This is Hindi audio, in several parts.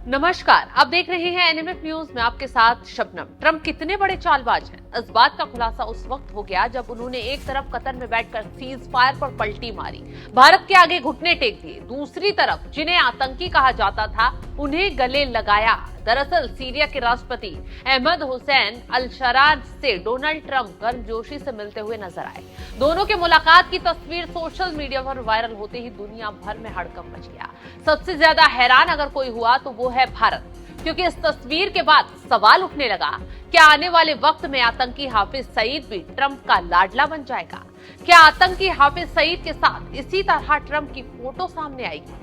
नमस्कार, आप देख रहे हैं एनएमएफ न्यूज में आपके साथ शबनम। ट्रंप कितने बड़े चालबाज हैं, इस बात का खुलासा उस वक्त हो गया जब उन्होंने एक तरफ कतर में बैठकर सीज फायर पर पलटी मारी, भारत के आगे घुटने टेक दिए, दूसरी तरफ जिन्हें आतंकी कहा जाता था उन्हें गले लगाया। दरअसल सीरिया के राष्ट्रपति अहमद हुसैन अल-शरा से डोनाल्ड ट्रंप गर्मजोशी से मिलते हुए नजर आए। दोनों के मुलाकात की तस्वीर सोशल मीडिया पर वायरल होते ही दुनिया भर में हड़कंप मच गया। सबसे ज्यादा हैरान अगर कोई हुआ तो वो है भारत, क्योंकि इस तस्वीर के बाद सवाल उठने लगा, क्या आने वाले वक्त में आतंकी हाफिज सईद भी ट्रंप का लाडला बन जाएगा? क्या आतंकी हाफिज सईद के साथ इसी तरह ट्रंप की फोटो सामने आएगी?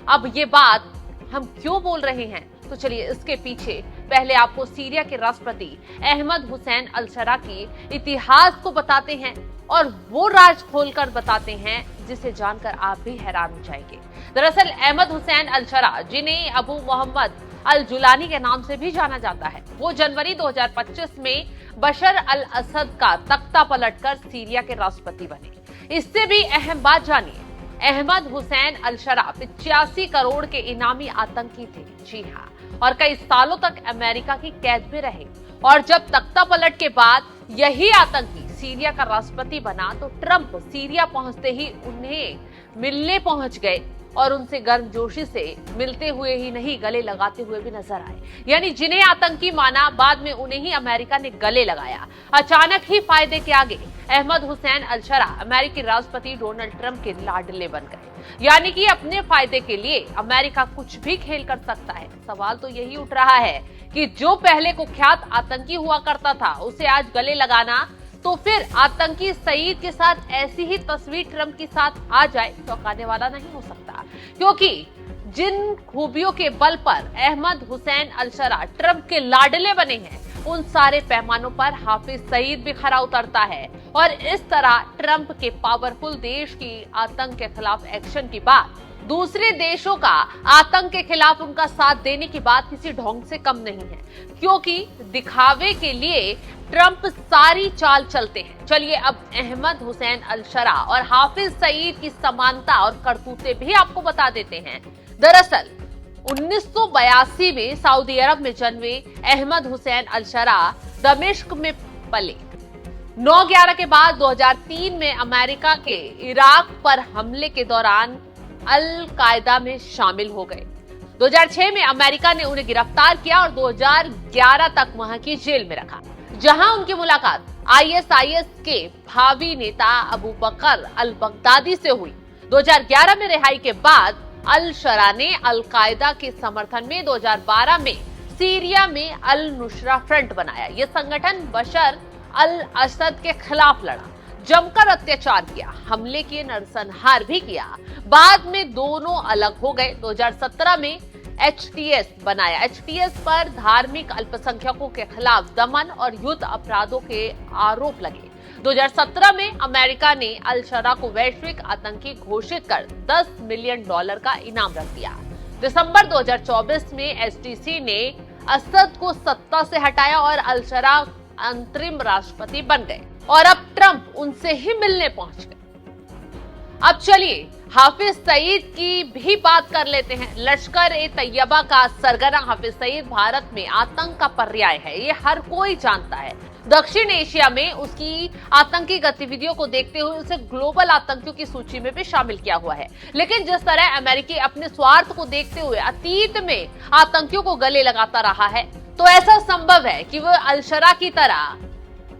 अब ये बात हम क्यों बोल रहे हैं, तो चलिए इसके पीछे पहले आपको सीरिया के राष्ट्रपति अहमद हुसैन अल-शरा की इतिहास को बताते हैं और वो राज खोलकर बताते हैं जिसे जानकर आप भी हैरान हो जाएंगे। दरअसल अहमद हुसैन अल-शरा, जिन्हें अबू मोहम्मद अल-जुलानी के नाम से भी जाना जाता है, वो जनवरी 2025 में बशर अल-असद का तख्ता पलटकर सीरिया के राष्ट्रपति बने। इससे भी अहम बात जानिए, अहमद हुसैन अल-शरा 85 करोड़ के इनामी आतंकी थे। जी हाँ, और कई सालों तक अमेरिका की कैद में रहे। और जब तख्ता पलट के बाद यही आतंकी सीरिया का राष्ट्रपति बना तो ट्रंप सीरिया पहुंचते ही उन्हें मिलने पहुंच गए और उनसे गर्मजोशी से मिलते हुए ही नहीं, गले लगाते हुए भी नजर आए। यानी जिन्हें आतंकी माना, बाद में उन्हें ही अमेरिका ने गले लगाया। अचानक ही फायदे के आगे अहमद हुसैन अल-शरा अमेरिकी राष्ट्रपति डोनाल्ड ट्रंप के लाडले बन गए। यानी कि अपने फायदे के लिए अमेरिका कुछ भी खेल कर सकता है। सवाल तो यही उठ रहा है कि जो पहले कुख्यात आतंकी हुआ करता था उसे आज गले लगाना, तो फिर आतंकी सईद के साथ ऐसी ही तस्वीर ट्रंप के साथ आ जाए तो चौंकाने वाला नहीं हो सकता, क्योंकि जिन खूबियों के बल पर अहमद हुसैन अल-शरा ट्रंप के लाडले बने हैं, उन सारे पैमानों पर हाफिज सईद भी खरा उतरता है। और इस तरह ट्रंप के पावरफुल देश की आतंक के खिलाफ एक्शन की बात, दूसरे देशों का आतंक के खिलाफ उनका साथ देने की बात किसी ढोंग से कम नहीं है, क्योंकि दिखावे के लिए ट्रंप सारी चाल चलते हैं। चलिए अब अहमद हुसैन अल-शरा और हाफिज सईद की समानता और करतूतें भी आपको बता देते हैं। दरअसल 1982 में सऊदी अरब में जन्मे अहमद हुसैन अल-शरा दमिश्क में पले। 9/11 के बाद 2003 में अमेरिका के इराक पर हमले के दौरान अल-कायदा में शामिल हो गए। 2006 में अमेरिका ने उन्हें गिरफ्तार किया और 2011 तक वहां की जेल में रखा, जहां उनकी मुलाकात आईएसआईएस के भावी नेता अबू बकर अल-बगदादी से हुई। 2011 में रिहाई के बाद अल-शरा ने अल-कायदा के समर्थन में 2012 में सीरिया में अल-नुसरा फ्रंट बनाया। यह संगठन बशर अल-असद के खिलाफ लड़ा, जमकर अत्याचार किया, हमले किए, नरसंहार भी किया। बाद में दोनों अलग हो गए। 2017 में HTS बनाया। HTS पर धार्मिक अल्पसंख्यकों के खिलाफ दमन और युद्ध अपराधों के आरोप लगे। 2017 में अमेरिका ने अल-शरा को वैश्विक आतंकी घोषित कर $10 मिलियन का इनाम रख दिया। दिसंबर 2024 में STC ने असद को सत्ता से हटाया और अल-शरा अंतरिम राष्ट्रपति बन गए और अब ट्रंप उनसे ही मिलने पहुंच गए। अब चलिए हाफिज सईद की भी बात कर लेते हैं। लश्कर-ए-तैयबा का सरगना हाफिज सईद भारत में आतंक का पर्याय है, ये हर कोई जानता है। दक्षिण एशिया में उसकी आतंकी गतिविधियों को देखते हुए उसे ग्लोबल आतंकियों की सूची में भी शामिल किया हुआ है। लेकिन जिस तरह अमेरिकी अपने स्वार्थ को देखते हुए अतीत में आतंकियों को गले लगाता रहा है, तो ऐसा संभव है कि वह अल-शरा की तरह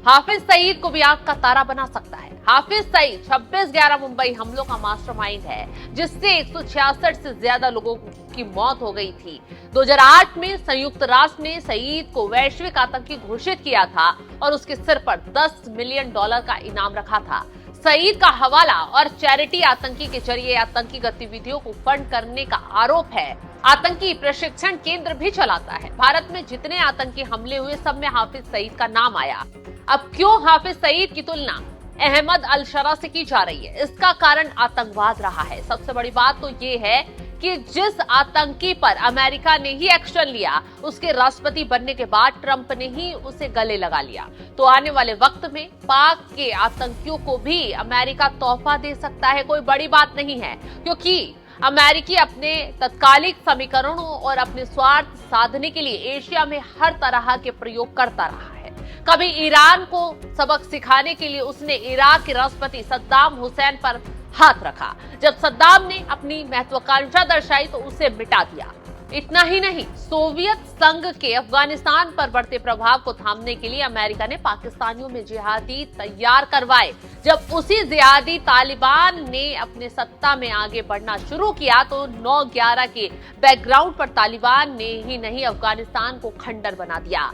हाफिज सईद को भी आंख का तारा बना सकता है। हाफिज सईद 26/11 मुंबई हमलों का मास्टरमाइंड है, जिससे 166 से ज्यादा लोगों की मौत हो गई थी। 2008 में संयुक्त राष्ट्र ने सईद को वैश्विक आतंकी घोषित किया था और उसके सिर पर $10 मिलियन का इनाम रखा था। सईद का हवाला और चैरिटी आतंकी के जरिए आतंकी गतिविधियों को फंड करने का आरोप है। आतंकी प्रशिक्षण केंद्र भी चलाता है। भारत में जितने आतंकी हमले हुए सब में हाफिज सईद का नाम आया। अब क्यों हाफिज सईद की तुलना अहमद अल-शरा से की जा रही है? इसका कारण आतंकवाद रहा है। सबसे बड़ी बात तो ये है कि जिस आतंकी पर अमेरिका ने ही एक्शन लिया, उसके राष्ट्रपति बनने के बाद ट्रंप ने ही उसे गले लगा लिया। तो आने वाले वक्त में पाक के आतंकियों को भी अमेरिका तोहफा दे सकता है, कोई बड़ी बात नहीं है, क्योंकि अमेरिकी अपने तत्कालिक समीकरणों और अपने स्वार्थ साधने के लिए एशिया में हर तरह के प्रयोग करता रहा है। कभी ईरान को सबक सिखाने के लिए उसने इराक के राष्ट्रपति सद्दाम हुसैन पर हाथ रखा। जब सद्दाम ने अपनी महत्वाकांक्षा दर्शाई तो उसे मिटा दिया। इतना ही नहीं, सोवियत संघ के अफगानिस्तान पर बढ़ते प्रभाव को थामने के लिए अमेरिका ने पाकिस्तानियों में जिहादी तैयार करवाए। जब उसी जिहादी तालिबान ने अपने सत्ता में आगे बढ़ना शुरू किया तो 9/11 के बैकग्राउंड पर तालिबान ने ही नहीं अफगानिस्तान को खंडर बना दिया।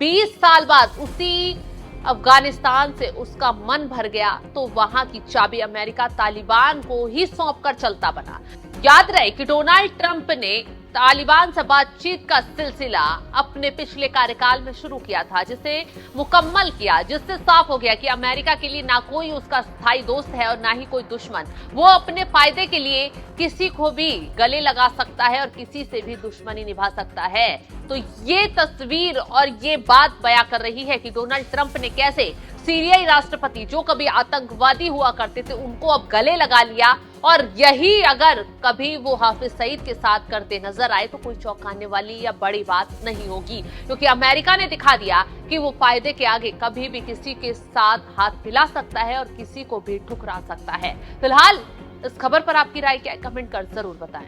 20 साल बाद उसी अफगानिस्तान से उसका मन भर गया तो वहां की चाबी अमेरिका तालिबान को ही सौंपकर चलता बना। याद रहे कि डोनाल्ड ट्रंप ने तालिबान से बातचीत का सिलसिला अपने पिछले कार्यकाल में शुरू किया था, जिसे मुकम्मल किया, जिससे साफ हो गया कि अमेरिका के लिए ना कोई उसका स्थायी दोस्त है और ना ही कोई दुश्मन। वो अपने फायदे के लिए किसी को भी गले लगा सकता है और किसी से भी दुश्मनी निभा सकता है। तो ये तस्वीर और ये बात बयां कर रही है कि डोनाल्ड ट्रंप ने कैसे सीरियाई राष्ट्रपति जो कभी आतंकवादी हुआ करते थे उनको अब गले लगा लिया, और यही अगर कभी वो हाफिज सईद के साथ करते नजर आए तो कोई चौंकाने वाली या बड़ी बात नहीं होगी, क्योंकि अमेरिका ने दिखा दिया कि वो फायदे के आगे कभी भी किसी के साथ हाथ मिला सकता है और किसी को भी ठुकरा सकता है। फिलहाल इस खबर पर आपकी राय क्या है, कमेंट कर जरूर बताएं।